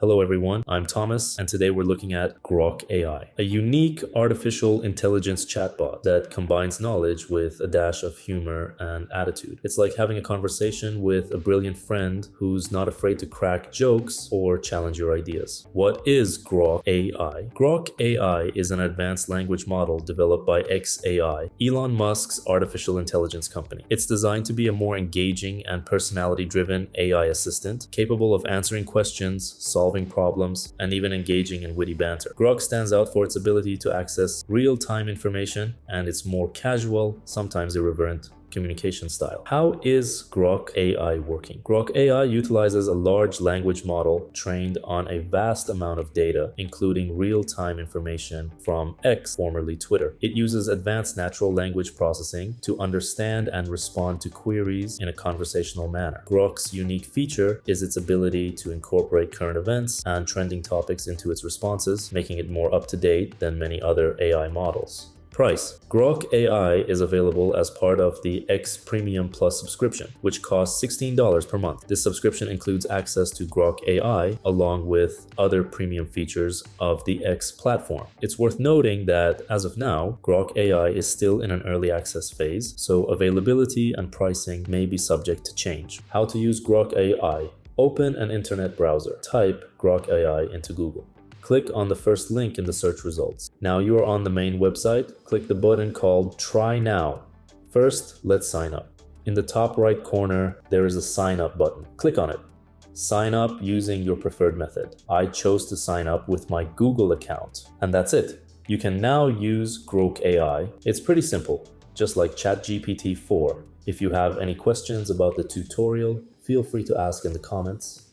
Hello everyone, I'm Thomas, and today we're looking at Grok AI, a unique artificial intelligence chatbot that combines knowledge with a dash of humor and attitude. It's like having a conversation with a brilliant friend who's not afraid to crack jokes or challenge your ideas. What is Grok AI? Grok AI is an advanced language model developed by xAI, Elon Musk's artificial intelligence company. It's designed to be a more engaging and personality-driven AI assistant, capable of answering questions, solving problems, and even engaging in witty banter. Grok stands out for its ability to access real-time information and its more casual, sometimes irreverent communication style. How is Grok AI working? Grok AI utilizes a large language model trained on a vast amount of data, including real-time information from X, formerly Twitter. It uses advanced natural language processing to understand and respond to queries in a conversational manner. Grok's unique feature is its ability to incorporate current events and trending topics into its responses, making it more up-to-date than many other AI models. Price. Grok AI is available as part of the X Premium Plus subscription, which costs $16 per month. This subscription includes access to Grok AI along with other premium features of the X platform. It's worth noting that as of now, Grok AI is still in an early access phase, so availability and pricing may be subject to change. How to use Grok AI. Open an internet browser. Type Grok AI into Google. Click on the first link in the search results. Now you are on the main website. Click the button called Try Now. First, let's sign up. In the top right corner, there is a sign up button. Click on it. Sign up using your preferred method. I chose to sign up with my Google account. And that's it. You can now use Grok AI. It's pretty simple, just like ChatGPT 4. If you have any questions about the tutorial, feel free to ask in the comments.